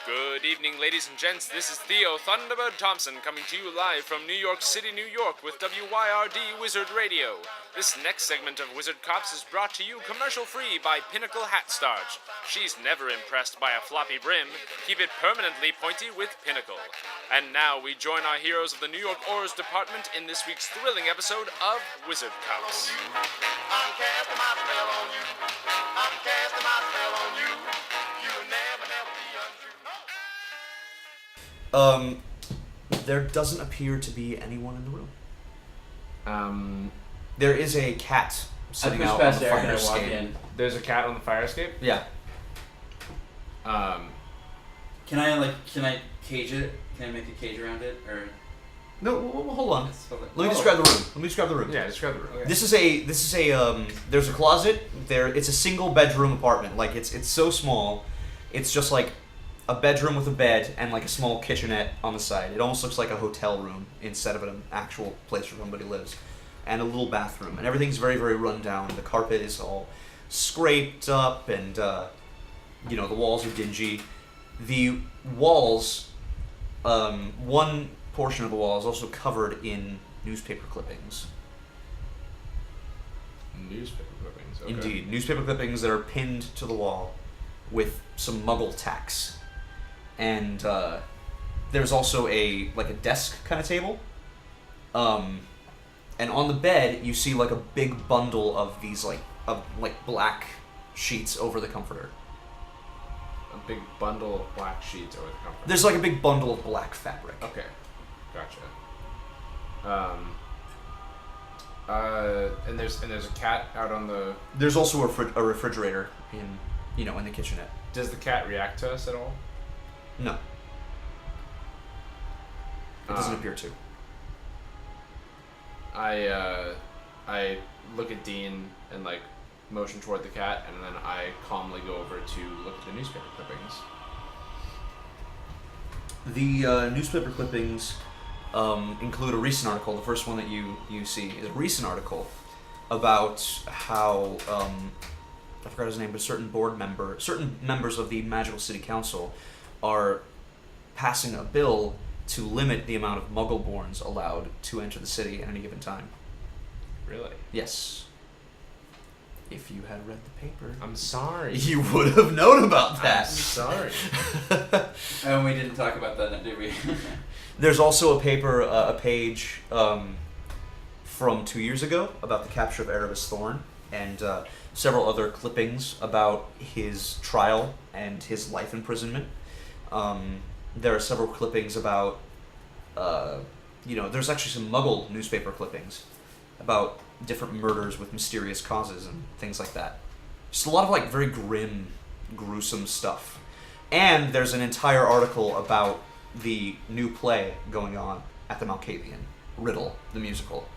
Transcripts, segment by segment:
Good evening, ladies and gents. This is Theo Thunderbird Thompson coming to you live from New York City, New York with WYRD Wizard Radio. This next segment of Wizard Cops is brought to you commercial-free by Pinnacle Hat Starch. She's never impressed by a floppy brim. Keep it permanently pointy with Pinnacle. And now we join our heroes of the New York Oars Department in this week's thrilling episode of Wizard Cops. I'm casting my spell on you. I'm casting my spell on you. You'll never be untrue. There doesn't appear to be anyone in the room. There is a cat sitting out on the fire escape. There's a cat on the fire escape? Yeah. Can I cage it? Can I make a cage around it, or? No, hold on. Let me describe the room. Yeah, describe the room. Okay. This is a there's a closet there. It's a single bedroom apartment. Like it's so small. It's just like a bedroom with a bed and like a small kitchenette on the side. It almost looks like a hotel room instead of an actual place where somebody lives. And a little bathroom. And everything's very, very run down. The carpet is all scraped up and, the walls are dingy. The walls, one portion of the wall is also covered in newspaper clippings. Newspaper clippings, okay. Indeed. Newspaper clippings that are pinned to the wall with some Muggle tacks. And there's also a desk kind of table. And on the bed you see like a big bundle of these like black sheets over the comforter. A big bundle of black sheets over the comforter. There's like a big bundle of black fabric. Okay, gotcha. And there's a cat out on the. There's also a refrigerator in the kitchenette. Does the cat react to us at all? No. It doesn't appear to. I look at Dean and motion toward the cat, and then I calmly go over to look at the newspaper clippings. The newspaper clippings include a recent article. The first one that you see is a recent article about how I forgot his name, but certain members of the Magical City Council are passing a bill to limit the amount of Muggle-borns allowed to enter the city at any given time. Really? Yes. If you had read the paper... I'm sorry. You would have known about that. I'm sorry. And we didn't talk about that, did we? There's also a page from 2 years ago about the capture of Erebus Thorn, and several other clippings about his trial and his life imprisonment. There are several clippings about, there's actually some Muggle newspaper clippings about different murders with mysterious causes and things like that. Just a lot of very grim, gruesome stuff. And there's an entire article about the new play going on at the Malkavian, Riddle, the musical.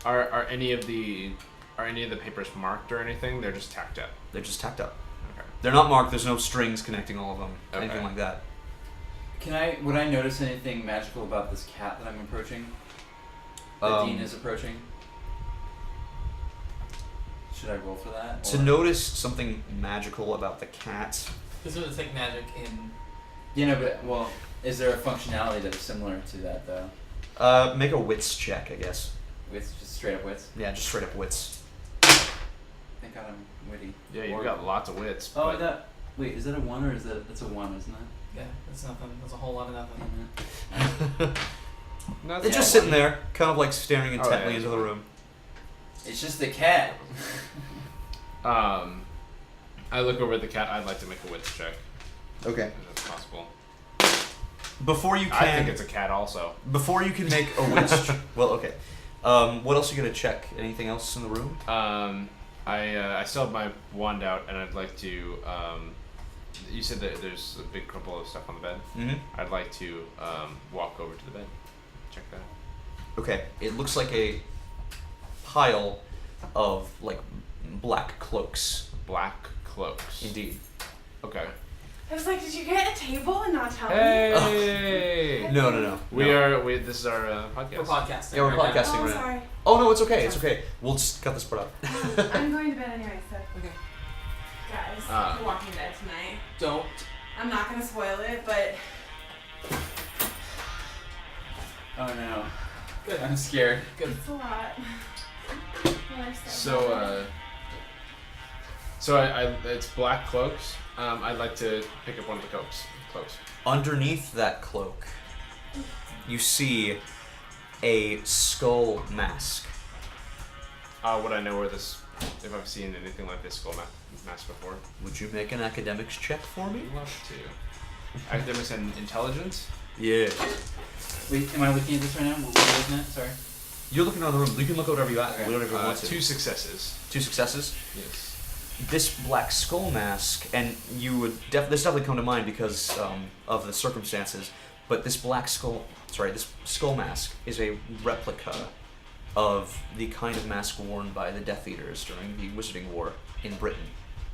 Are any of the papers marked or anything? They're just tacked up. They're just tacked up. Okay. They're not marked. There's no strings connecting all of them. Okay. Anything like that. Would I notice anything magical about this cat that I'm approaching? That Dean is approaching? Should I roll for that? To notice something magical about the cat. This would take magic in. Is there a functionality that is similar to that though? Make a wits check, I guess. Wits, just straight up wits? Yeah, just straight up wits. Thank God I'm witty. Yeah, you've got lots of wits. Oh, wait, is that a 1 or is that's a 1, isn't it? Yeah, that's nothing. That's a whole lot of nothing. They're just sitting there, kind of staring intently into the room. It's just the cat. I look over at the cat. I'd like to make a wits check. Okay. If that's possible. Before you can... I think it's a cat also. Before you can make a wits check... Well, okay. What else are you going to check? Anything else in the room? I still have my wand out, and I'd like to... you said that there's a big crumple of stuff on the bed. Mm-hmm. I'd like to walk over to the bed. Check that out. Okay. It looks like a pile of, black cloaks. Black cloaks. Indeed. Okay. I was like, did you get a table and not tell me? Hey! No. This is our podcast. We're podcasting. Yeah, we're right now. podcasting Oh, right sorry. now. Oh, no, it's okay. It's okay. We'll just cut this part out. I'm going to bed anyway, so. Okay. Guys, we're walking to bed tonight. Don't I'm not gonna spoil it, but Oh no. Good. I'm scared. Good. it's a lot. So I it's black cloaks. I'd like to pick up one of the cloaks. Underneath that cloak, you see a skull mask. Would I know where this? If I've seen anything like this skull mask before? Would you make an academics check for me? I'd love to. Academics and intelligence. Yeah. Wait, am I looking at this right now? What are you looking at? Sorry. You're looking around the room. You can look whatever you Okay. whatever you want to. 2 successes. 2 successes. Yes. This black skull mask, and you would this definitely come to mind because of the circumstances. But this this skull mask is a replica of the kind of mask worn by the Death Eaters during the Wizarding War in Britain.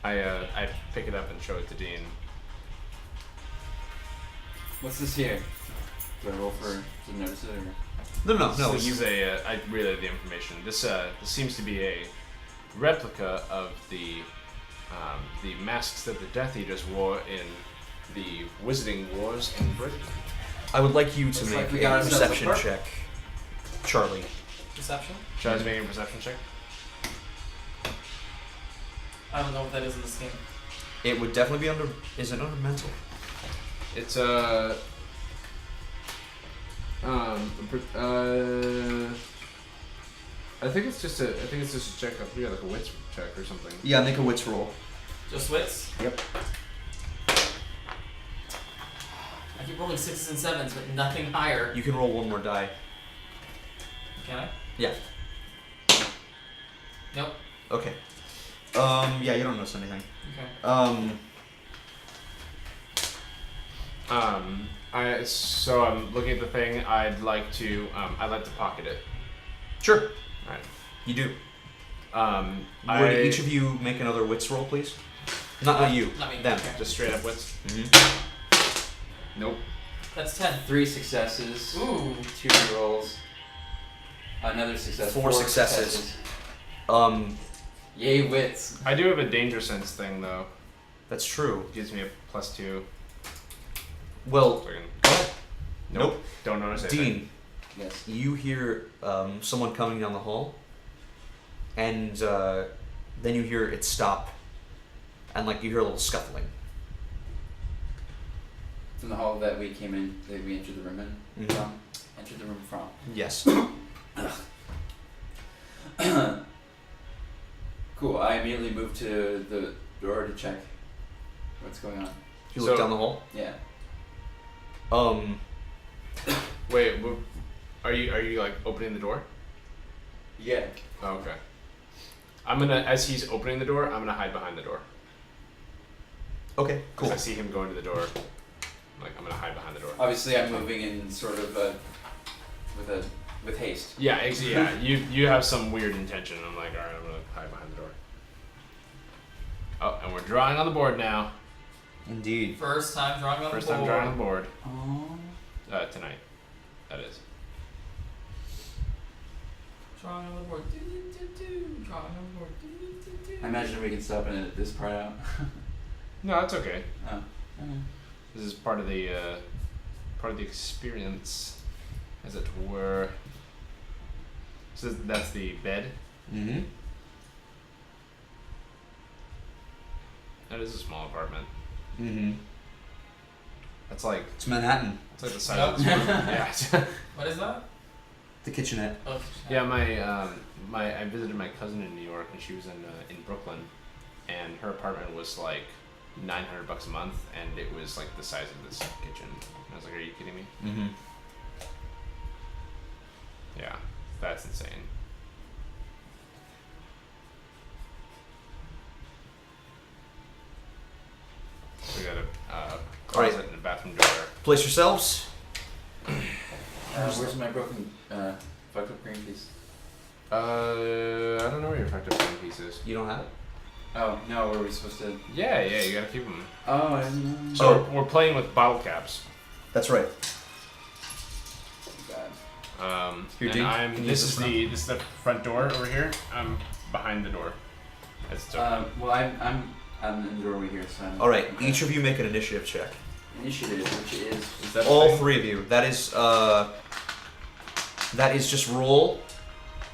I pick it up and show it to Dean. What's this here? Do I roll to notice it or? No. This is I relay the information. This seems to be a replica of the masks that the Death Eaters wore in the Wizarding Wars in Britain. I would like you to Looks make like we a got ourselves a perception perk. check, Charlie. Perception? Charlie's making a perception check. I don't know what that is in this game. It would definitely be under. Is it under mental? It's I think it's just a check. I forget, like a wits check or something. Yeah, make a wits roll. Just wits? Yep. I keep rolling 6s and 7s, but nothing higher. You can roll one more die. Can I? Yeah. Nope. Okay. Yeah, you don't notice anything. Okay. So I'm looking at the thing. I'd like to pocket it. Sure. Alright. You do. I Would each of you make another wits roll, please? Not you. Not me. Them. Okay. just straight up wits. Mm-hmm. Nope. That's 10. 3 successes. Ooh. 2 rerolls. Another success. 4 successes. Yay, wits. I do have a danger sense thing though. That's true. Gives me a +2. Well, So I can- go ahead. Nope. Don't notice anything. Dean, Yes. you hear someone coming down the hall, and then you hear it stop, and like you hear a little scuffling. From the hall that we came in, that we entered the room in Mhm. from. Entered the room from. Yes. Cool. I immediately moved to the door to check what's going on. You look So- down the hall. Yeah. Wait, are you like opening the door? Yeah. Oh, okay. I'm gonna, as he's opening the door, I'm gonna hide behind the door. Okay. 'Cause Cool. I see him go into the door. Like I'm gonna hide behind the door. Obviously, I'm moving in sort of with haste. Yeah, yeah. You have some weird intention. I'm like, all right, I'm gonna hide behind the door. Oh, and we're drawing on the board now. Indeed. First time drawing on First the time board. drawing on the board. Oh. Tonight. That is. Drawing on the board. Drawing on the board. I imagine we can stop and edit this part out. No, that's okay. Oh. This is part of the experience, as it were. So that's the bed. Mm-hmm. That is a small apartment. Mm-hmm. That's like It's Manhattan. the size of this room. Yeah. What is that? The kitchenette. Oh, Yeah, I visited my cousin in New York, and she was in Brooklyn, and her apartment was like $900 a month, and it was like the size of this kitchen. And I was like, "Are you kidding me?" Mm-hmm. Yeah, that's insane. So we got a closet Alright. and a bathroom door. Place yourselves. Where's my broken, fucked up green piece? I don't know where your effective green piece is. You don't have it. Oh no, were we supposed to? Yeah, you gotta keep them. Oh, I didn't know. So we're playing with bottle caps. That's right. Bad. Here, And Dean, I'm. can you This use is this the this is the front door over here. I'm behind the door. It's Well, I'm in the doorway here, so I'm... All right, okay. each of you make an initiative check. Initiative, which is... that All three of you. That is just roll,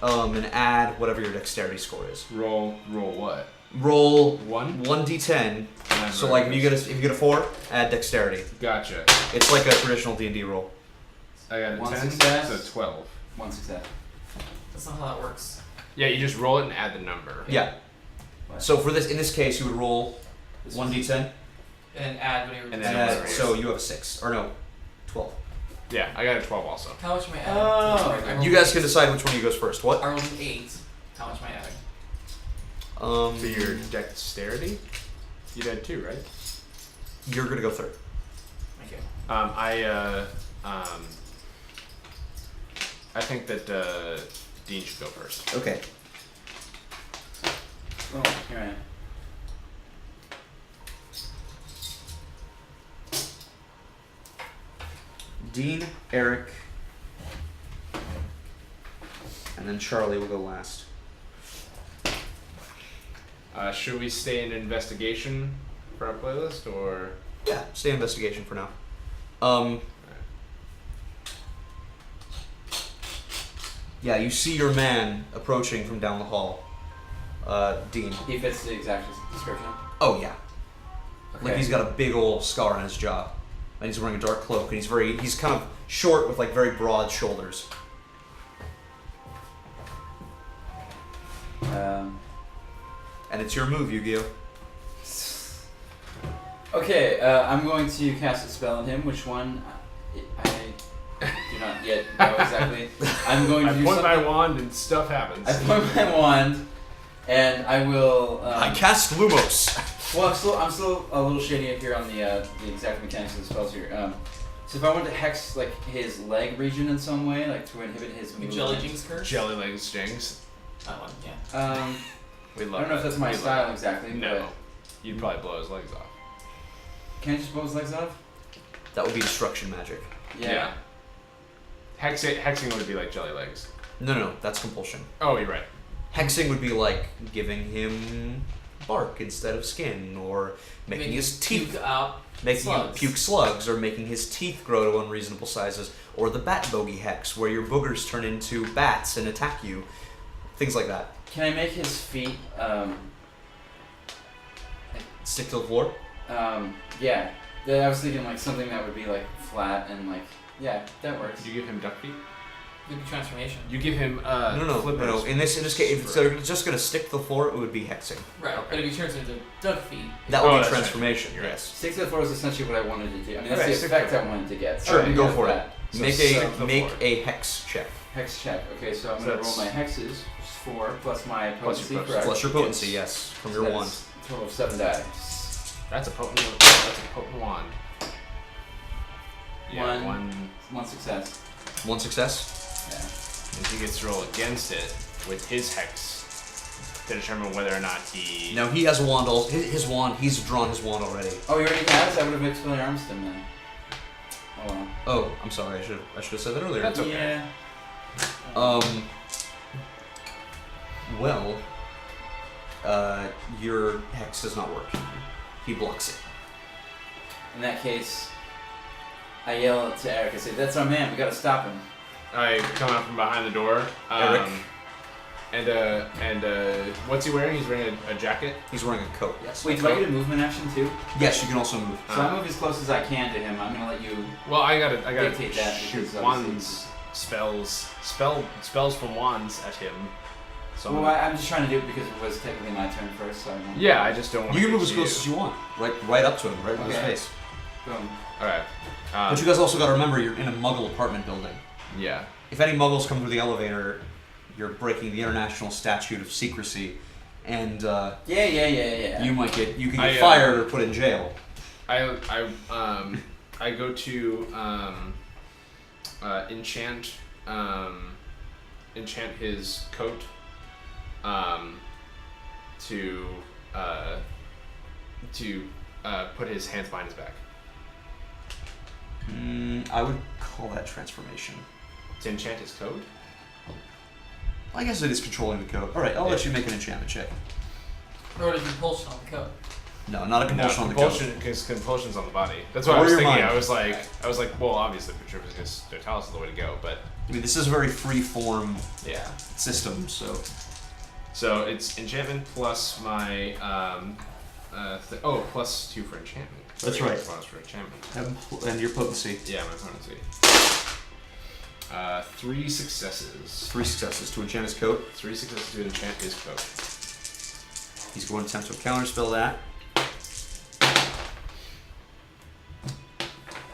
and add whatever your dexterity score is. Roll what? Roll One? 1d10. So like if you get a 4, add dexterity. Gotcha. It's like a traditional D&D roll. I got a 1 10, success. so 12. 1 success. That's not how that works. Yeah, you just roll it and add the number. Yeah. What? So in this case, you would roll 1d10, And add whatever. And and then add, so you have a 6 or no, 12. Yeah, I got a 12 also. How much am I adding? Oh. Sorry, I rolled You guys an can 8. decide which one of you goes first. What? I rolled an 8. How much am I adding? For your dexterity? You did 2, right? You're gonna go third. Thank you. I think that Dean should go first. Okay. Oh, here I am. Dean, Eric, and then Charlie will go last. Should we stay in investigation for our playlist, or? Yeah, stay investigation for now. Yeah, you see your man approaching from down the hall. Dean. He fits the exact description. Oh yeah. Okay. Like he's got a big old scar on his jaw, and he's wearing a dark cloak, and he's kind of short with like very broad shoulders. And it's your move, Yu-Gi-Oh. Okay, I'm going to cast a spell on him. Which one? I do not yet know exactly. I'm going to I do point something. my wand and stuff happens. I point my wand, and I will. I cast Lumos. Well, I'm still a little shady here on the exact mechanics of the spells here. So if I want to hex like his leg region in some way, like to inhibit his movement. Jelly Jinx curse? Jelly legs Jinx. That one, yeah. We I love don't know if that. that's my We love style that. exactly. No. But You'd probably blow his legs off. can I just blow his legs off? That would be destruction magic. Yeah. Hexing would be like jelly legs. No, that's compulsion. Oh, you're right. Hexing would be like giving him bark instead of skin, or making his teeth puke out making him slugs. puke slugs, or making his teeth grow to unreasonable sizes, or the bat bogey hex, where your boogers turn into bats and attack you. Things like that. Can I make his feet? Stick to the floor. Yeah. I was thinking like something that would be like flat and like yeah, that works. You give him duck feet? Could be transformation. You give him No. flippers. In this case, if they're just gonna stick to the floor, it would be hexing. Right, Okay. but if he turns into duck feet, That would be that's transformation. right. Yes. Stick to the floor is essentially what I wanted to do. I mean, that's Okay, the stick effect to I wanted to get. Sure, I'm go good for with it. that. So Make stick to the a floor. hex check. Hex check. Okay, so I'm So gonna roll that's- my hexes, which is 4 plus my Plus potency, your correct? Plus your potency, yes, from So your that's wand. a total of 7 dice. That's a potent wand. Yeah, One success. One success. Yeah. And he gets to roll against it with his hex to determine whether or not he. Now he has a wand. His wand. He's drawn his wand already. Oh, he already has? I would have explained arms to him then. Oh well. Oh, I'm sorry. I should have said that earlier. That's okay. Yeah. Well, your hex does not work. He blocks it. In that case, I yell to Eric. I say, "That's our man. We gotta stop him." I come out from behind the door. Eric. And what's he wearing? He's wearing a jacket. He's wearing a coat. Yes. Wait, do I get a movement action too? Yes, you can also move. So I move as close as I can to him. I'm gonna let you. Well, I gotta Dictate that shoot because wands, spells from wands at him. So Well, I'm just trying to do it because it was technically my turn first, so I won't. yeah, I just don't want You to can move as close as you want. Right up to him, right in his Okay. face. Boom. All right. But you guys also got to remember, you're in a Muggle apartment building. Yeah. If any Muggles come through the elevator, you're breaking the international statute of secrecy, and Yeah. you can get I, fired or put in jail. I go to enchant his coat to put his hands behind his back. I would call that transformation. To enchant his coat? I guess it is controlling the coat. All right, I'll let you make an enchantment check. or the compulsion on the coat. No, not a compulsion on the compulsion, goat. because compulsion's on the body. That's what I Or was your thinking. mind. I was like, well, obviously, Petrificus Totalis is the way to go, but I mean, this is a very free-form yeah. system, so... So it's enchantment plus my plus 2 for enchantment. That's right. Plus for enchantment. And your potency. Yeah, my potency. 3 successes. 3 successes to enchant his coat. 3 successes to enchant his coat. He's going to attempt to counterspell that.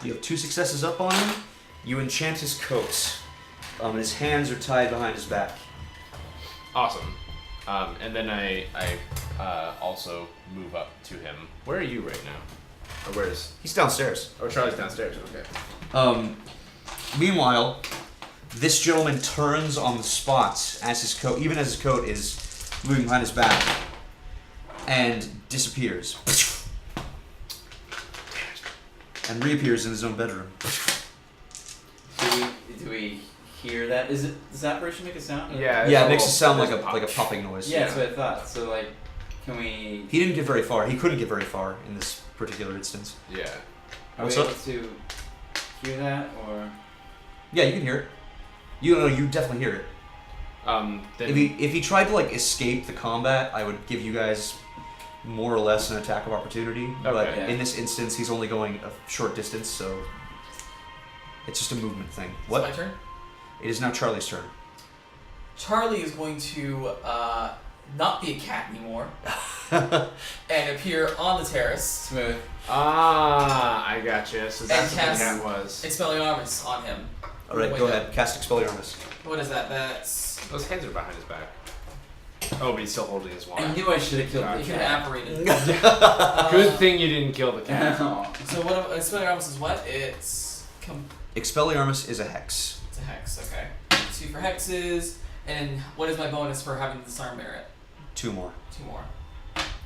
You have 2 successes up on him. You enchant his coat. His hands are tied behind his back. Awesome. And then I also move up to him. Where are you right now? Or where is? He's downstairs. Oh, Charlie's downstairs. Okay. Meanwhile, this gentleman turns on the spot as his coat, even as his coat is moving behind his back, and disappears. And reappears in his own bedroom. Do we hear that? Does the apparition make a sound? Yeah. Yeah, it makes it sound like there's a popping noise. Yeah, that's what I thought. So like, can we? He didn't get very far. He couldn't get very far in this particular instance. Yeah. Are What's we up? able to hear that or? Yeah, you can hear it. You definitely hear it. Then If he tried to like escape the combat, I would give you guys more or less an attack of opportunity. But Okay. in this instance, he's only going a short distance, so it's just a movement thing. What? It's my turn. It is now Charlie's turn. Charlie is going to not be a cat anymore and appear on the terrace. Smooth. I gotcha. So that's And what the cast cat was. Expelliarmus on him. All right, Wait, go no. ahead. Cast Expelliarmus. What is that? That's. Those hands are behind his back. Oh, but he's still holding his wand. I knew I should have killed God. the You could cat. have apparated. Good thing you didn't kill the cat. So what? Expelliarmus is what? It's Expelliarmus is a hex. it's a hex. Okay. 2 for hexes, and what is my bonus for having the disarm merit? 2 more. 2 more.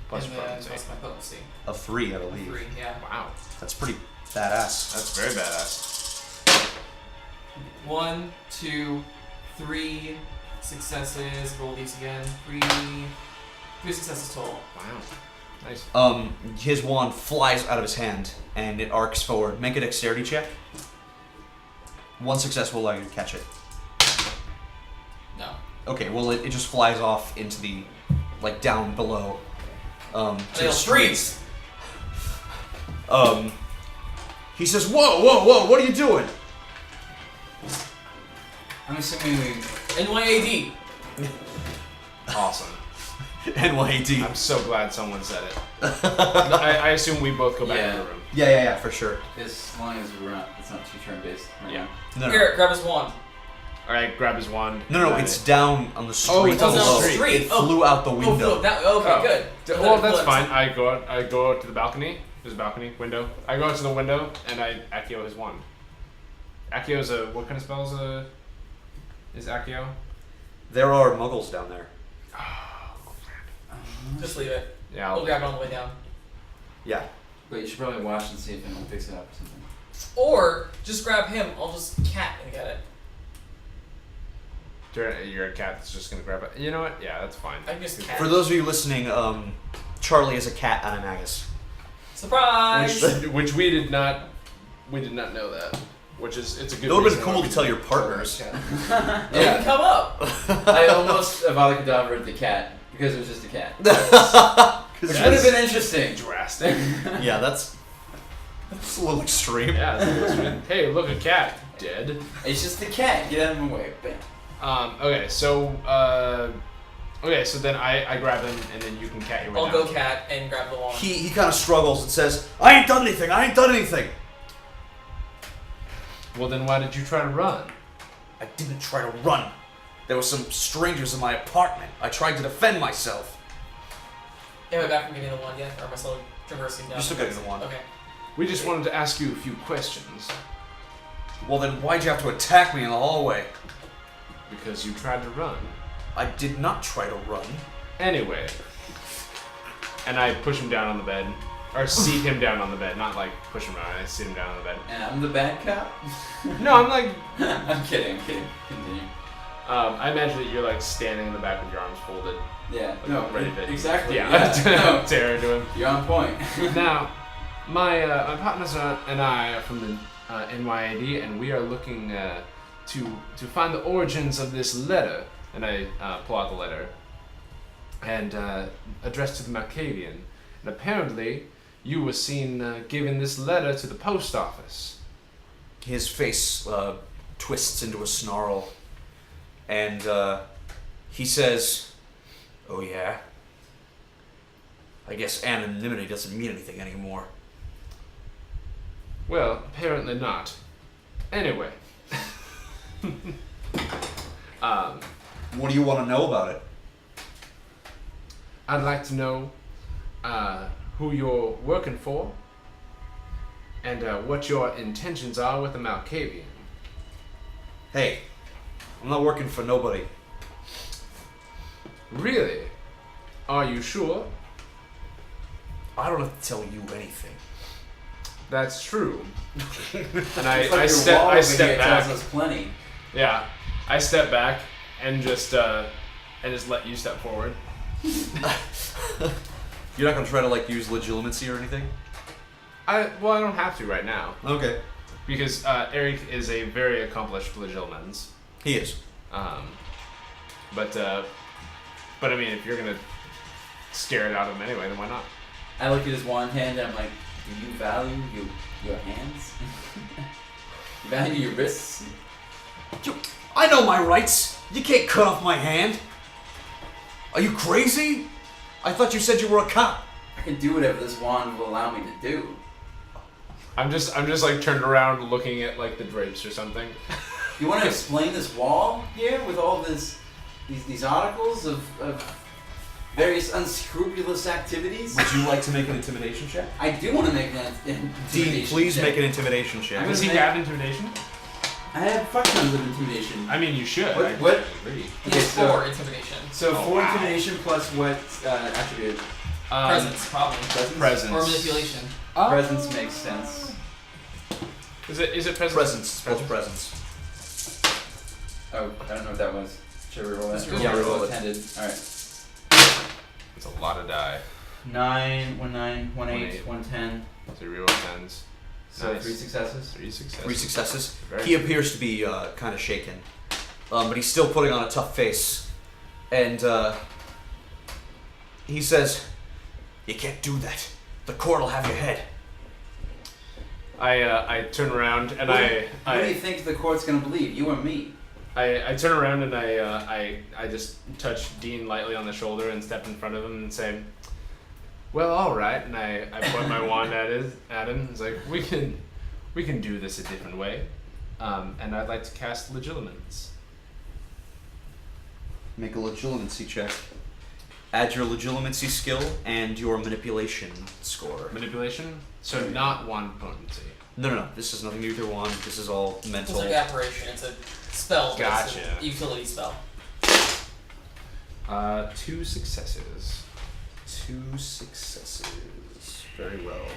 Plus and your then potency. plus my potency. A 3, I believe. 3. Yeah. Wow. That's pretty badass. That's very badass. 1, 2, 3 successes. Roll these again. 3 successes total. Wow. Nice. His wand flies out of his hand and it arcs forward. Make a dexterity check. 1 success will allow you to catch it. No. Okay, well it just flies off into the, like, down below. To the They'll streets. He says, whoa, what are you doing? I'm assuming we. NYAD. Awesome. NYAD. I'm so glad someone said it. I assume we both go back Yeah. to the room. Yeah, for sure. As long as we're not, it's not too turn based. Right Yeah. No, Here, grab his wand. Alright, grab his wand. No, Got it's it. down on the street. Oh, it's on the below. street. It flew out the window. Okay, Oh. good. Well, that's fine. I go out to the balcony. There's a balcony window. I go out to the window and I Accio his wand. Accio's a what kind of spells is Accio? There are muggles down there. Just leave it. Yeah. We'll grab it on the way down. Yeah. But you should probably watch and see if anyone picks it up or something. Or just grab him. I'll just cat and get it. You're a cat that's just gonna grab it. You know what? Yeah, that's fine. I can just cat. For those of you listening, Charlie is a cat animagus. Surprise! Which we did not know that. Which is it's a good. It would have reason been why cool we to tell didn't your call it a partners. cat. They can come up. I almost Avada Kedavra the cat because it was just a cat. Which would have That's- been interesting. Drastic. Yeah, that's a little extreme. Yeah. Hey, look, a cat dead. It's just a cat. Get out of my way. Bam. Okay, so then I grab him and then you can cat your way I'll down. go cat and grab the wand. He kind of struggles and says, I ain't done anything. Well, then why did you try to run? I didn't try to run. There were some strangers in my apartment. I tried to defend myself. Am I back from getting the wand yet? Or am I still traversing down? You're still getting the wand. Okay. We just wanted to ask you a few questions. Well, then why'd you have to attack me in the hallway? Because you tried to run. I did not try to run. Anyway. And I push him down on the bed. Or seat him down on the bed. Not like push him down, I sit him down on the bed. And I'm the bad cop? No, I'm like... I'm kidding. Continue. I imagine that you're like standing in the back with your arms folded. Yeah. No. Ready to Exactly. Yeah. No. Tear into him. You're on point. Now, my partners and I are from the NYAD, and we are looking to find the origins of this letter. And I pull out the letter and addressed to the Malkavian. And apparently, you were seen giving this letter to the post office. His face twists into a snarl, and he says, "Oh yeah? I guess anonymity doesn't mean anything anymore." Well, apparently not. Anyway. What do you want to know about it? I'd like to know who you're working for and what your intentions are with the Malkavian. Hey, I'm not working for nobody. Really? Are you sure? I don't have to tell you anything. That's true. And It's like I your step wall I over step here back. tells us plenty. Yeah, I step back and just let you step forward. You're not gonna try to like use legitimacy or anything? I don't have to right now Okay. because Eric is a very accomplished legilimens. He is. But I mean, if you're gonna scare it out of him anyway, then why not? I look at his wand hand and I'm like, do you value your hands? You value your wrists? I know my rights. You can't cut off my hand. Are you crazy? I thought you said you were a cop. I can do whatever this wand will allow me to do. I'm just like turned around looking at like the drapes or something. You want to explain this wall here with all these articles of various unscrupulous activities? Would you like to make an intimidation check? I do want to make an intimidation Dean, please check. make an intimidation check. Does he have intimidation? I have fuck tons of intimidation. I mean, you should. What? Agree. He has so- 4 intimidation. So Oh, 4 wow. intimidation plus what attribute? Presence, probably. Presence? Or manipulation. Presence makes sense. Is it presence? Presence. Spell presence. Oh, I don't know what that was. Should I reroll that? Just reroll Yeah, it. reroll it. Intended. Alright. It's a lot of die. 9, 1 9, 1 1 8, eight. 1 10. So reroll 10s. So Nice. 3 successes. 3 successes. 3 successes. Very He appears to be kind of shaken, but he's still putting on a tough face, and he says, "You can't do that. The court will have your head." I turn around and Who do you think the court's gonna believe? You or me? I turn around and I just touch Dean lightly on the shoulder and step in front of him and say, "Well, all right." And I point my wand at him. It's like we can do this a different way, and I'd like to cast Legilimens. Make a legitimacy check. Add your legitimacy skill and your manipulation score. Manipulation, so not wand potency. No. This has nothing to do with your wand. This is all It's mental. like apparition. It's a spell. but Gotcha. It's a utility spell. 2 successes. 2 successes. Very well.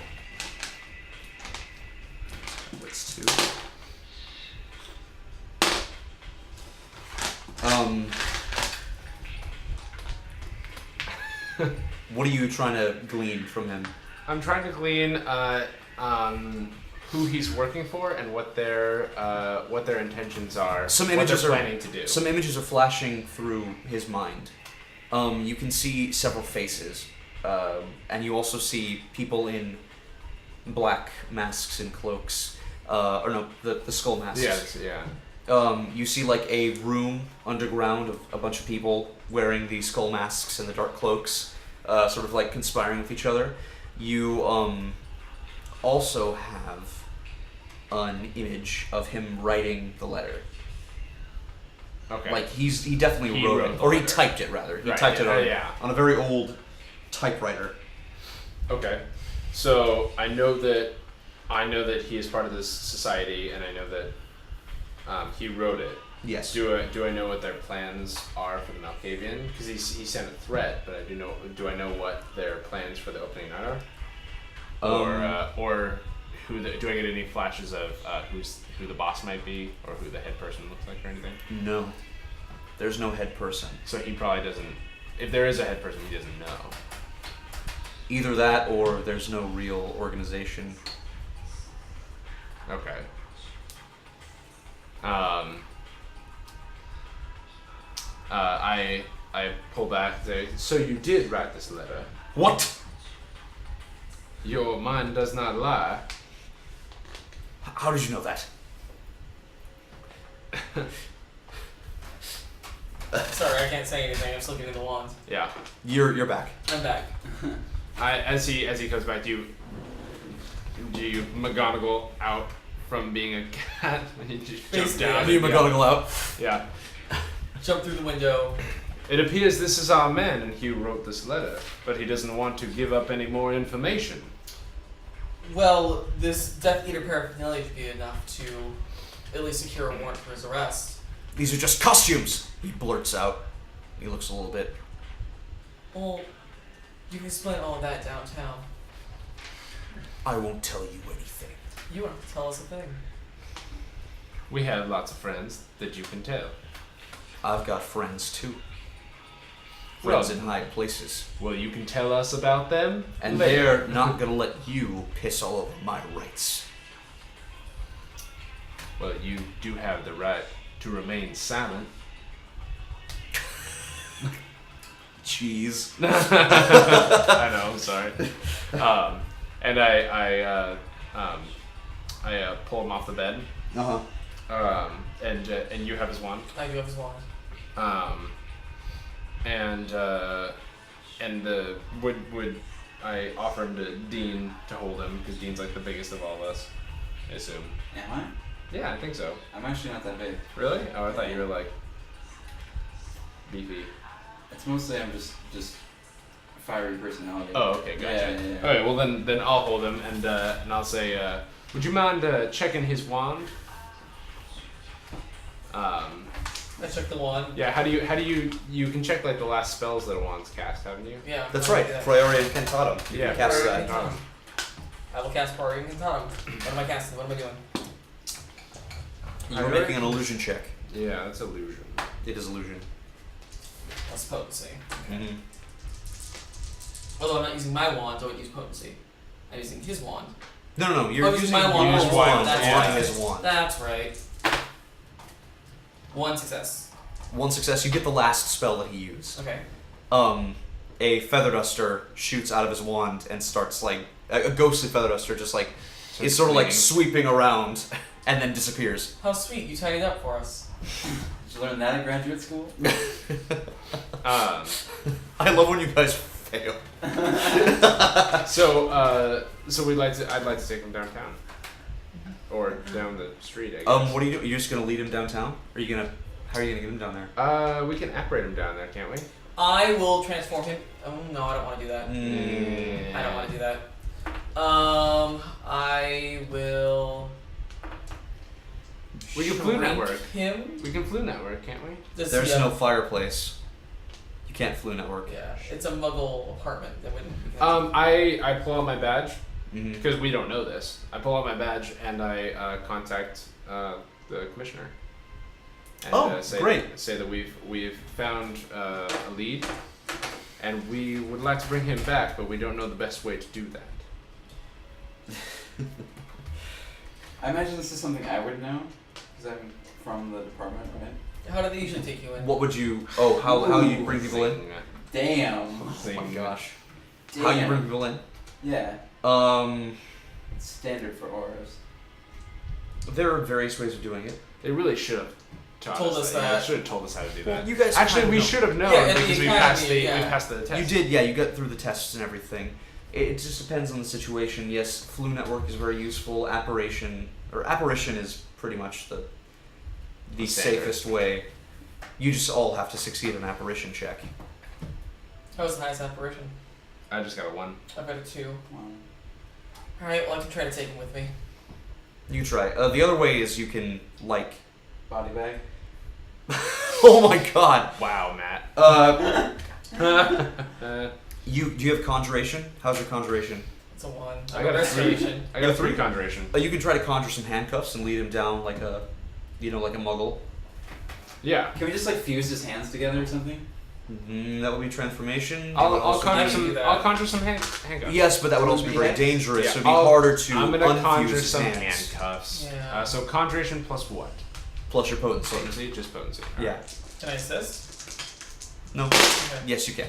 What's 2? What are you trying to glean from him? I'm trying to glean who he's working for and what their intentions are. Some what images they're are planning to do. Some images are flashing through his mind. You can see several faces, and you also see people in black masks and cloaks. Or no, the skull masks. Yeah. You see like a room underground of a bunch of people wearing the skull masks and the dark cloaks, sort of like conspiring with each other. You also have an image of him writing the letter. Okay. Like he definitely He wrote wrote it, the or he letter. typed it rather. He Right, typed it yeah. on a very old typewriter. Okay. So I know that he is part of this society, and I know that he wrote it. Yes. Do I know what their plans are for the Malkavian? Because he sent a threat, but do I know what their plans for the opening night are? Or do I get any flashes of who the boss might be, or who the head person looks like, or anything? No. There's no head person. So he probably doesn't. If there is a head person, he doesn't know. Either that or there's no real organization. Okay. I pull back and say, so you did write this letter. What? Your mind does not lie. How did you know that? Sorry, I can't say anything. I'm just looking at the wand. Yeah. You're back. I'm back. As he comes back, do you McGonagall out from being a cat and you just jump Basically, down? You McGonagall out. Yeah. Jump through the window. It appears this is our man, and Hugh wrote this letter, but he doesn't want to give up any more information. Well, this Death Eater paraphernalia should be enough to at least secure a warrant for his arrest. These are just costumes, he blurts out. He looks a little bit. Well, you can explain all of that downtown. I won't tell you anything. You don't have to tell us a thing. We have lots of friends that you can tell. I've got friends too. Well, Friends in high places. Well, you can tell us about them, And later. they're not gonna let you piss all over my rights. Well, you do have the right to remain silent. Jeez. I know. I'm sorry. And I pull him off the bed. Uh-huh. And you have his wand. I do have his wand. Would I offer him to Dean to hold him because Dean's like the biggest of all of us, I assume. Am I? Yeah, I think so. I'm actually not that big. Really? Oh, I thought you were like beefy. It's mostly I'm just fiery personality. Oh, okay, gotcha. Yeah. Okay, well then I'll hold him and I'll say, would you mind checking his wand? I check the wand. Yeah. How do you can check like the last spells that a wand's cast, haven't you? Yeah. That's I right. do that. Priori Incantatum. You Yeah, can cast Priori that. Incantatum. I will cast Priori Incantatum. What am I casting? What am I doing? You're making an illusion check. Yeah, that's illusion. It is illusion. That's potency. Mm-hmm. Although I'm not using my wand, don't use potency. I'm using his wand. No, you're Oh, using my wand. his Use wand. wand. That's Applying right. his wand. That's right. One success. One success, you get the last spell that he used. Okay. A feather duster shoots out of his wand and starts like a ghostly feather duster, just like is sort of like sweeping around and then disappears. How sweet. You tidied up for us. Did you learn that at graduate school? I love when you guys fail. So I'd like to take him downtown. Or down the street, I guess. What are you doing? You're just gonna lead him downtown? How are you gonna get him down there? We can apparate him down there, can't we? I will transform him. Oh no, I don't want to do that. I don't want to do that. I will. We can flu shrink network. him. We can flu network, can't we? This, There's yeah, no fireplace. You can't flu network. Yeah, it's a Muggle apartment. That wouldn't be connected. I pull out my badge Mm-hmm. because we don't know this. I pull out my badge and I contact the commissioner. And, great. Say that we've found a lead, and we would like to bring him back, but we don't know the best way to do that. I imagine this is something I would know, because I'm from the department, right? How do they usually take you in? What would you? Oh, how you bring people in? Damn. Oh my gosh. Damn. How you bring people in? Yeah. It's standard for auras. There are various ways of doing it. They really should have Told us that. They should have told us how to do that. You guys Actually, kind of we know. should have known Yeah, at the because we academy, passed the test. You did, yeah. You got through the tests and everything. It just depends on the situation. Yes, flu network is very useful. Apparition is pretty much the Standard. Oh, safest way. You just all have to succeed an apparition check. That was the highest apparition. I just got a 1. I've got a 2. Wow. Alright, well I can try to take him with me. You try. The other way is you can like. Body bag. Oh my God. Wow, Matt. Do you have conjuration? How's your conjuration? It's a 1. I got a 3. restoration. I got a 3 conjuration. You can try to conjure some handcuffs and lead him down like a muggle. Yeah. Can we just like fuse his hands together or something? That would be transformation. I'll conjure do some. that. I'll conjure some handcuffs. Yes, but that would also be very Yeah. dangerous. Yeah, So it'd be harder to I'm gonna unfuse conjure his some hands. handcuffs. Yeah. So conjuration plus what? Plus your potency. Potency, just potency. Yeah. Alright. Can I assist? No. Okay. Yes, you can.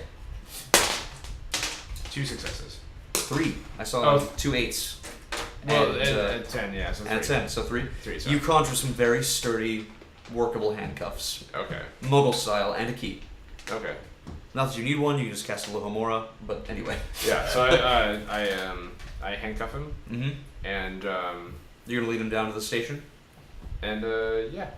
2 successes. 3. I saw Oh. 2 8s. Well, and, at 10, yeah. So 3. and 10, so 3. 3. Sorry. You conjure some very sturdy, workable handcuffs, Okay. Muggle style, and a key. Okay. Not that you need one, you can just cast a Lohomora, but anyway. Yeah. So I handcuff him Mm-hmm. and You're gonna lead him down to the station? yeah.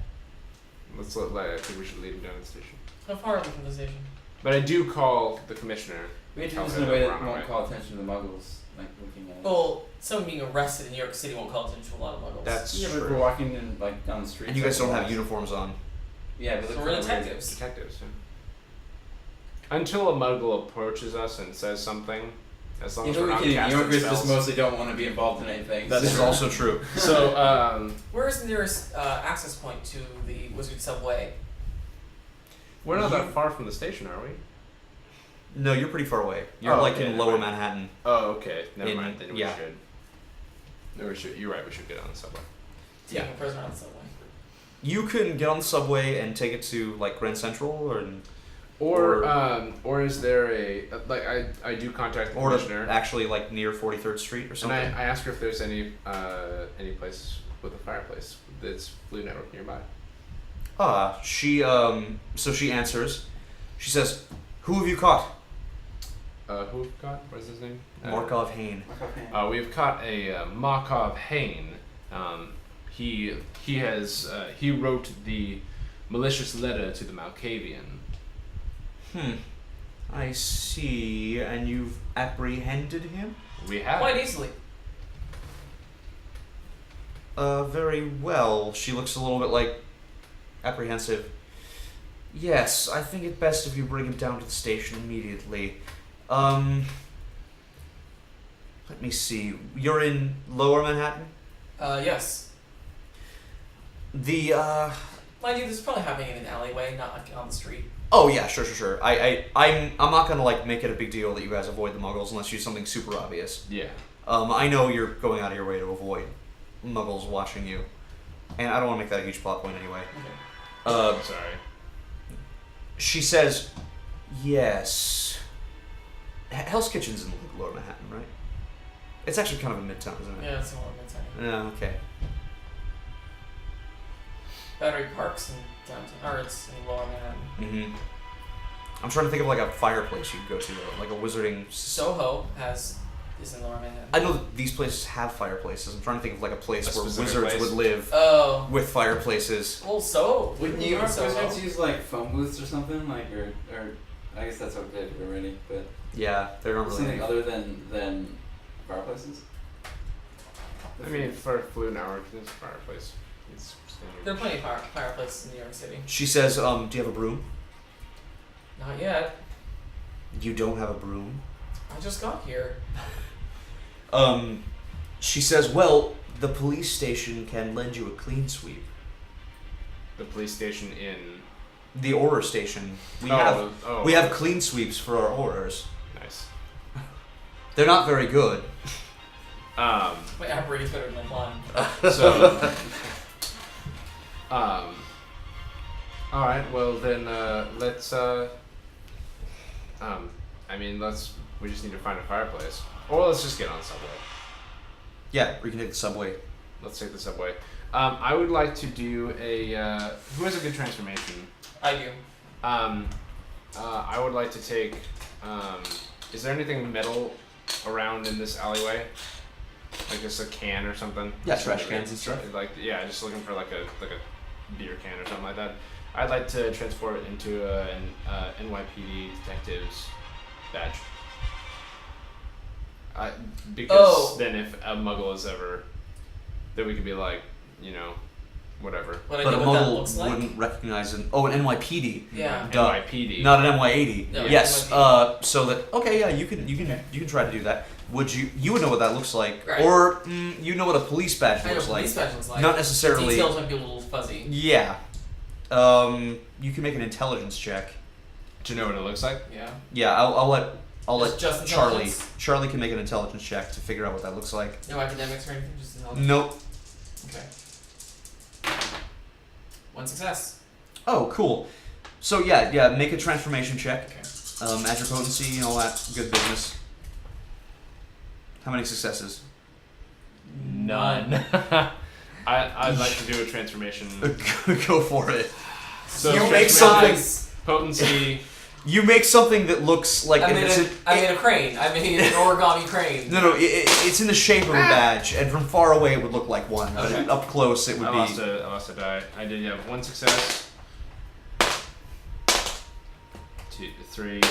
I think we should lead him down to the station. How far are we from the station? But I do call the commissioner. We have to Tell do this him in a way that that we're on our won't way. call attention to the muggles, like looking at us. Well, someone being arrested in New York City won't call attention to a lot of muggles. That's Yeah, but if true. we're walking in, like down the street. And you guys don't have uniforms on. Yeah, but So look we're kinda weird. detectives. Detectives. Yeah. Until a muggle approaches us and says something, as long You as know we're we not can. casting New Yorkers just spells. mostly don't want to be involved in anything. This is also true. So Where is the nearest access point to the Wizard Subway? we're not that far from the station, are we? No, you're pretty far away. You're Oh, like okay, in never lower mind. Manhattan. Oh, okay. Never In- mind. Then yeah. we should. No, we should. You're right. We should get on the subway. Taking a prisoner on the subway. You can get on the subway and take it to like Grand Central Or is there a like I do contact the or commissioner actually like near 43rd Street or and something. I ask her if there's any place with a fireplace that's Blue Network nearby. So she answers. She says, "Who have you caught?" Who have we got? What is his name? Markov Hain. We've caught a Markov Hain. He wrote the malicious letter to the Malkavian. I see. And you've apprehended him? We have. Quite easily. Very well. She looks a little bit like apprehensive. Yes, I think it best if you bring him down to the station immediately. Let me see. You're in Lower Manhattan? Yes. The Mind you, this is probably happening in an alleyway, not like on the street. Oh yeah, sure. I'm not gonna like make it a big deal that you guys avoid the Muggles unless you do something super obvious. Yeah. I know you're going out of your way to avoid Muggles watching you, and I don't want to make that a huge plot point anyway. Sorry. She says, "Yes." Hell's Kitchen's in Lower Manhattan, right? It's actually kind of a midtown, isn't it? Yeah, it's in Lower Manhattan. Yeah. Okay. Battery Park's in downtown, or it's in Lower Manhattan. I'm trying to think of like a fireplace you could go to, though, like a wizarding. Soho is in Lower Manhattan. I know that these places have fireplaces. I'm trying to think of like a place A where specific wizards place? would live Oh. with fireplaces. Well, so Would New York York Soho. wizards use like phone booths or something, like or I guess that's what they do already, but Yeah, they're not really. something other than fireplaces. I mean, for Blue Network, there's a fireplace. It's standard. There are plenty of fireplaces in New York City. She says, "Do you have a broom?" Not yet. You don't have a broom. I just got here. She says, "Well, the police station can lend you a clean sweep." The police station in. The Auror station. We Oh, have clean sweeps for our Aurors. Nice. They're not very good. My operating's better than my plan. So. All right. Well then, let's. We just need to find a fireplace, or let's just get on the subway. Yeah, we can take the subway. Let's take the subway. I would like to do a. Who has a good transformation? I do. I would like to take. Is there anything metal around in this alleyway? Like just a can or something? Yeah, trash cans and stuff. Like just looking for like a beer can or something like that. I'd like to transport it into an NYPD detective's badge. Because then if a muggle is ever, then we could be like, whatever. What I But a know what that Muggle looks like. wouldn't recognize an NYPD. Yeah. Duh. NYPD. Not an NY80. No, Yes. NYPD. So that you can try to do that. Would you would know what that looks like, Right. or you know what a police badge I know looks what like. police badge looks like. Not The necessarily. details might be a little fuzzy. Yeah. You can make an intelligence check. Do you know what it looks like? Yeah. Yeah, I'll let Just Charlie. intelligence? Charlie can make an intelligence check to figure out what that looks like. No academics or anything, just intelligence? Nope. Okay. 1 success. Oh, cool. So yeah, make a transformation check. Okay. Add your potency and all that good business. How many successes? None. I'd like to do a transformation. Go for it. So You make something. potency. You make something that looks like I made a crane. I made an origami crane. No, it's in the shape of a badge, and from far away it would look like one, but Okay. up close it would I be. lost a die. I did have 1 success. 3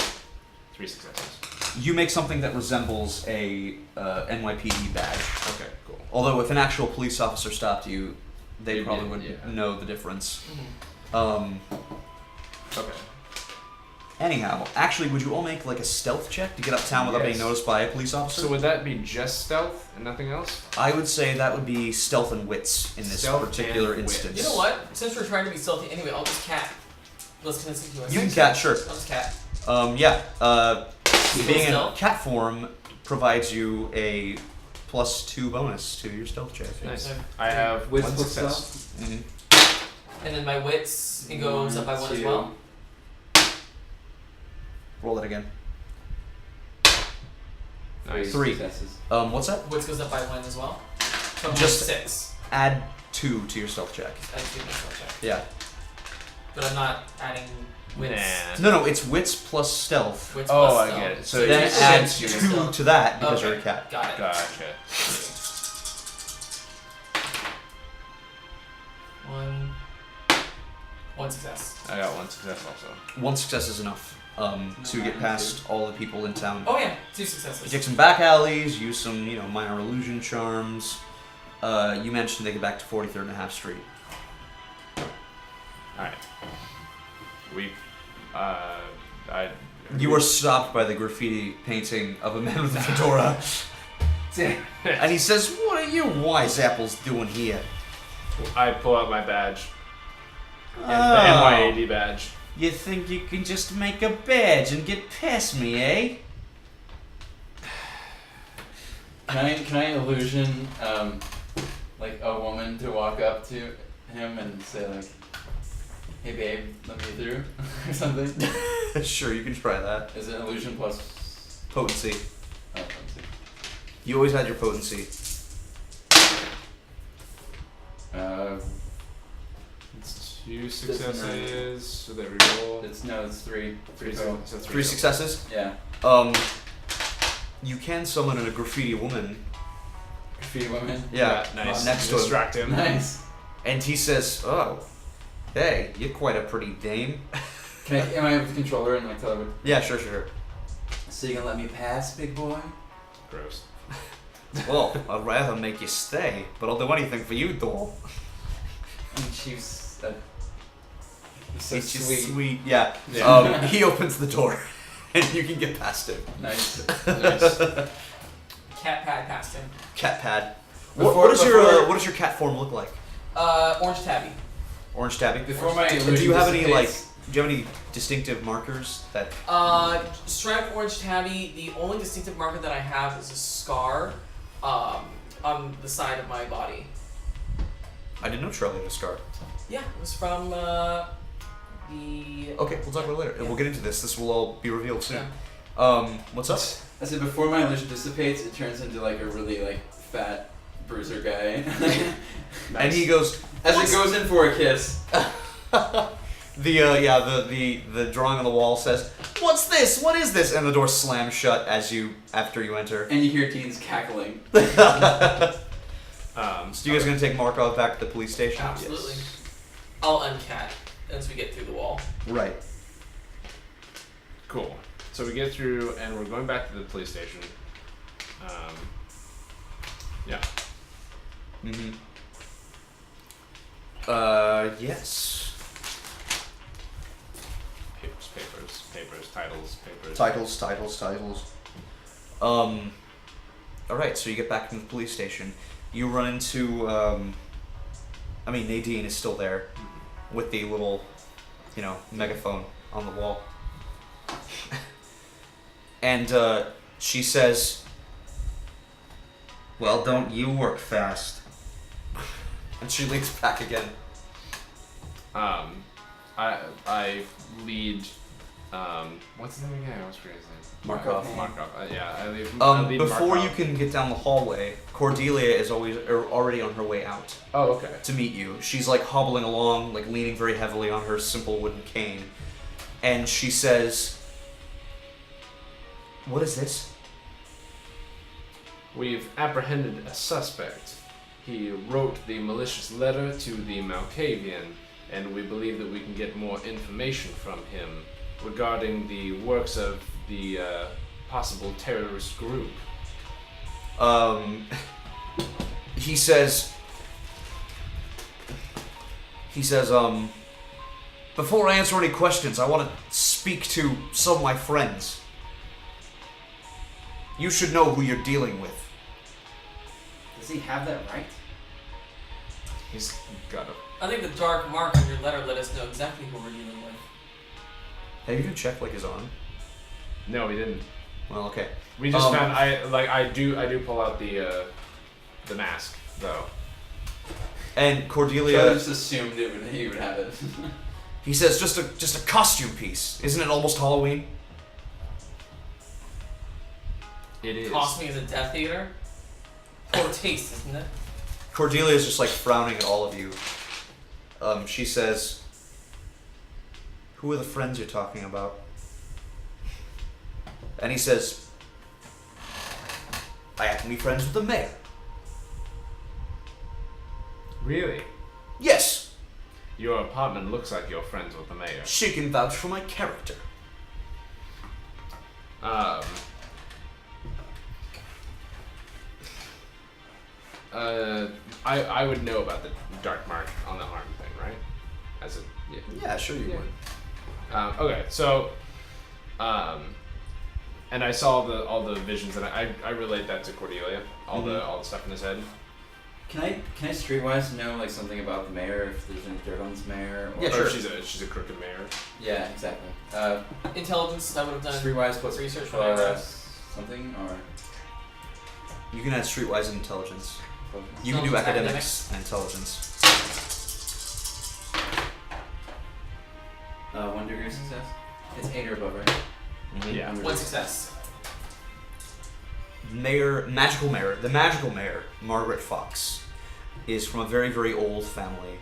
successes. You make something that resembles a NYPD badge. Okay, cool. Although if an actual police officer stopped you, they You probably did, would yeah. know the difference. Mhm. Okay. Anyhow, actually, would you all make like a stealth check to get uptown without being Yes. noticed by a police officer? So would that be just stealth and nothing else? I would say that would be stealth and wits in this Stealth particular and wits. instance. You know what? Since we're trying to be stealthy anyway, I'll just cat. Let's continue. You can cat, sure. I'll just cat. Yeah. Being in stealth? cat form provides you a +2 bonus to your stealth check. Nice. Okay. I have Wits 1 plus success. Mm-hmm. And then my wits, it goes up by 1 as 2. well. Roll that again. Nice. 3. Successes. What's that? Wits goes up by 1 as well. So I'm Just- 6. Add 2 to your stealth check. I do my spell check. Yeah. But I'm not adding wits. Nah. No, it's wits plus stealth. Wits Oh, plus I stealth. get it. So So Then you it's add just said 2 stealth. to that because Okay. you're a cat. Got it. Gotcha. 1 success. I got 1 success also. 1 success is enough to get past all the people in town. Oh yeah, 2 You successes. take some back alleys, use some, minor illusion charms. You mentioned they get back to 43rd and a half Street. Alright. You were stopped by the graffiti painting of a man with a fedora. And he says, "What are you wise apples doing here?" I pull out my badge. Oh. The NYAD badge. You think you can just make a badge and get past me, eh? Can I illusion like a woman to walk up to him and say like, "Hey babe, let me through," or something? Sure, you can try that. Is it illusion plus? Potency. Oh, let's see. You always had your potency. It's 2 nine. successes. So they reroll. It's 3. 3 total. so 3 successes. Yeah. You can summon in a graffiti woman. Graffiti woman. Yeah, nice. next to him. Distract him. Nice. And he says, "Oh, hey, you're quite a pretty dame." Am I with the controller and like tell her? Yeah, sure. So you gonna let me pass, big boy? Gross. Well, I'd rather make you stay, but I'll do anything for you, doll. And she's so It's just sweet. sweet. Yeah. Yeah. He opens the door, and you can get past him. Nice. Nice. Cat pad past him. Cat pad. Before- What does your cat form look like? Orange tabby. Orange tabby. Before my Do illusion you have any dissipates- do you have any distinctive markers that? Striped orange tabby. The only distinctive marker that I have is a scar, on the side of my body. I didn't know Charlie had a scar. Yeah, it was from the. Okay, we'll talk about it later. Yeah. We'll get into this. This will all be revealed soon. What's up? I said before my illusion dissipates, it turns into like a really like fat bruiser guy. And he goes, As it goes in for a kiss. the drawing on the wall says, "What's this? What is this?" And the door slams shut after you enter. And you hear teens cackling. So you guys gonna take Markov back to the police station? Absolutely. I'll uncat as we get through the wall. Right. Cool. So we get through, and we're going back to the police station. Yeah. Mm-hmm. Yes. Papers, titles. Titles. Alright, so you get back to the police station. You run into, Nadine is still there. with the little, megaphone on the wall. And she says, "Well, don't you work fast." And she leans back again. I lead. What's his name again? I always forget his name. Markov. Yeah, I lead Before Markov. you can get down the hallway, Cordelia is already on her way out Oh, okay. to meet you. She's like hobbling along, like leaning very heavily on her simple wooden cane. And she says, "What is this?" We've apprehended a suspect. He wrote the malicious letter to the Malkavian, and we believe that we can get more information from him regarding the works of the possible terrorist group. He says, "Before I answer any questions, I want to speak to some of my friends. You should know who you're dealing with." Does he have that right? He's got a... I think the dark mark on your letter let us know exactly who we're dealing with. Have you even checked like his arm? No, we didn't. Well, okay. We just found... I do pull out the mask, though. And I Cordelia, just assumed he would have it. he says, just a costume piece. Isn't it almost Halloween?" It is. Cost me as a Death Eater. Poor taste, isn't it? Cordelia is just like frowning at all of you. She says, "Who are the friends you're talking about?" And he says, "I happen to be friends with the mayor." Really? "Yes, Your apartment looks like you're friends with the mayor. she can vouch for my character." I would know about the dark mark on the arm thing, right? As a Yeah, sure you would. okay, so and I saw all the visions, and I relate that to Cordelia, all the stuff in his head. Can I streetwise know like something about the mayor, if there's any dirt on this mayor? Or, Yeah, sure. Or she's a crooked mayor. Yeah, exactly. Intelligence, I would have done Streetwise plus research for plus that. something or You can add streetwise and intelligence. You can do Intelligence, academics and intelligence. 1 degree of success. It's 8 or above, right? Yeah. One success. The magical mayor, Margaret Fox, is from a very, very old family.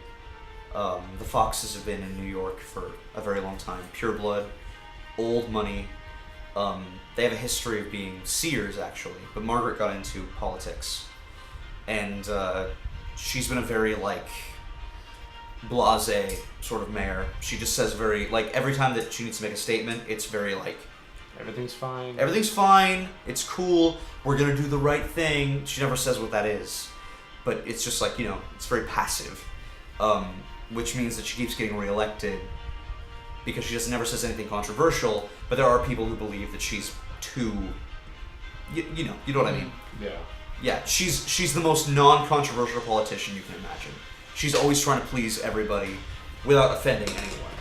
The Foxes have been in New York for a very long time. Pure blood, old money. They have a history of being seers, actually, but Margaret got into politics. And she's been a very, blasé sort of mayor. She just says every time that she needs to make a statement, it's very, Everything's fine. everything's fine, it's cool, we're gonna do the right thing. She never says what that is. But it's just it's very passive. Which means that she keeps getting reelected because she just never says anything controversial, but there are people who believe that she's too... You know what I mean? Yeah. Yeah, she's the most non-controversial politician you can imagine. She's always trying to please everybody without offending anyone.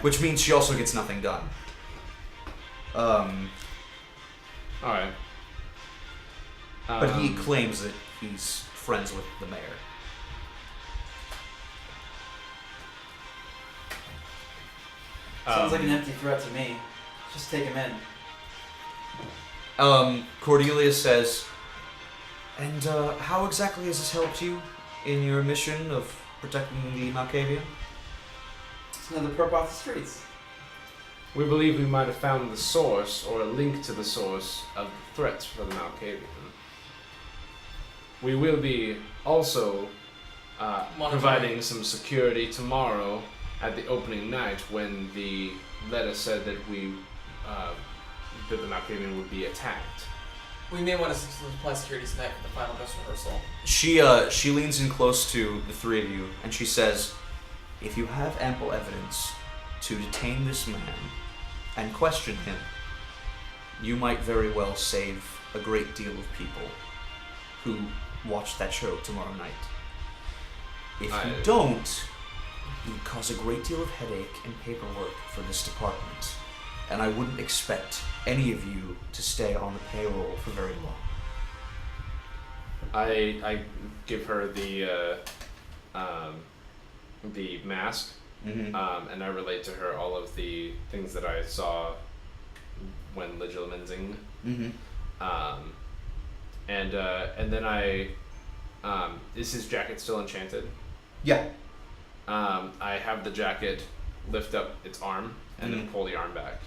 Which means she also gets nothing done. Alright. But he claims that he's friends with the mayor. Sounds like an empty threat to me. Just take him in. Cordelia says, "And how exactly has this helped you in your mission of protecting the Malkavian?" It's another perp off the streets. We believe we might have found the source, or a link to the source, of the threats for the Malkavian. We will be also providing some security tomorrow at the opening night when the letter said that that the Malkavian would be attacked. We may want to supply security tonight for the final dress rehearsal. She leans in close to the three of you and she says, "If you have ample evidence to detain this man and question him, you might very well save a great deal of people who watch that show tomorrow night. If you don't, You would cause a great deal of headache and paperwork for this department, and I wouldn't expect any of you to stay on the payroll for very long. I give her the mask, Mm-hmm. and I relate to her all of the things that I saw when legilimensing. Mm-hmm. And then is his jacket still enchanted? Yeah. I have the jacket lift up its arm and then Mhm. pull the arm back.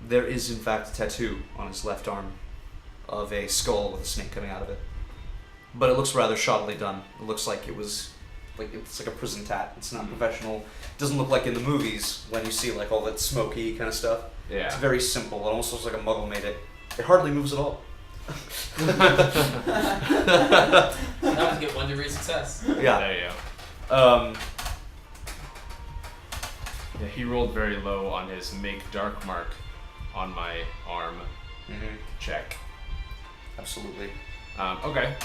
There is, in fact, a tattoo on his left arm of a skull with a snake coming out of it. But it looks rather shoddily done. It looks like it's like a prison tat. It's not professional. It doesn't look like in the movies when you see like all that smoky kind of stuff. Yeah. It's very simple. It almost looks like a muggle made it. It hardly moves at all. Now we get 1 degree success. Yeah. There you go. Yeah, he rolled very low on his make dark mark on my arm Mm-hmm. check. Absolutely. Okay.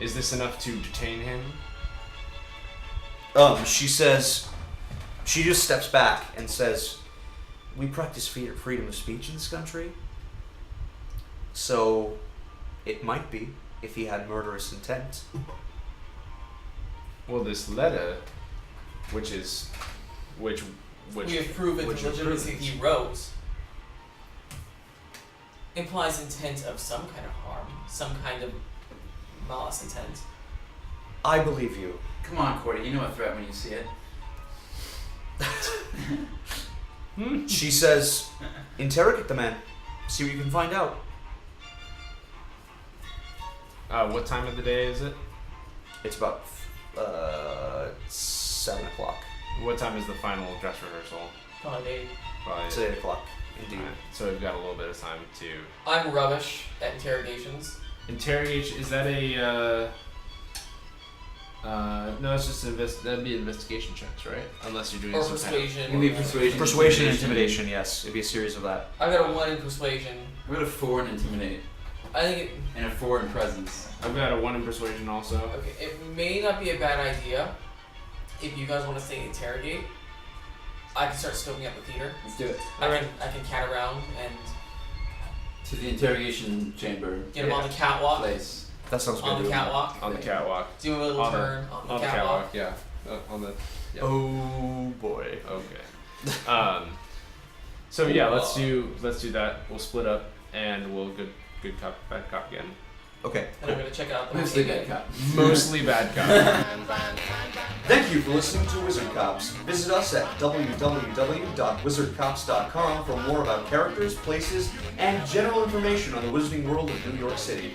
Is this enough to detain him? She says, she just steps back and says, we practice freedom of speech in this country, so it might be if he had murderous intent. Well, this letter, which We have proven which the legitimacy improves. he wrote implies intent of some kind of harm, some kind of malice intent. I believe you. Come on, Cordy, you know a threat when you see it. She says, interrogate the man. See what you can find out. What time of the day is it? It's about 7 o'clock. What time is the final dress rehearsal? Probably. Probably. It's 8 o'clock, indeed. Alright, so we've got a little bit of time to I'm rubbish at interrogations. interrogate. Is that a? No, it's just that'd be investigation checks, right? Unless you're doing Or some persuasion. It can be persuasion. Persuasion and intimidation, yes. It'd be a series of that. I got a 1 in persuasion. We got a 4 in intimidate I think it. and a 4 in presence. I've got a 1 in persuasion also. Okay, it may not be a bad idea if you guys want to stay and interrogate. I can start scoping out the theater. Let's do it. I can cat around and To the interrogation chamber. get him on the catwalk. Place. That sounds good. On the catwalk. On the catwalk. Do a little On the- turn on the On the catwalk. catwalk, yeah. On the. Yep. Oh boy. Okay. So yeah, let's do that. We'll split up and we'll good cop, bad cop again. Okay. And I'm gonna check out the Mostly movie bad again. cop. Mostly bad cop. Thank you for listening to Wizard Cops. Visit us at www.wizardcops.com for more about characters, places, and general information on the wizarding world of New York City.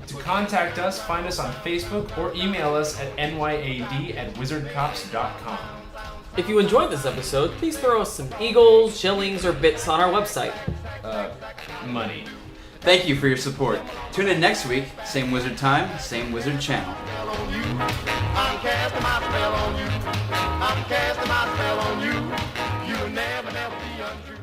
To contact us, find us on Facebook or email us at nyad@wizardcops.com. If you enjoyed this episode, please throw us some eagles, shillings, or bits on our website. Money. Thank you for your support. Tune in next week, same wizard time, same wizard channel. I'm casting my spell on you. I'm casting my spell on you. You'll never, never be untrue.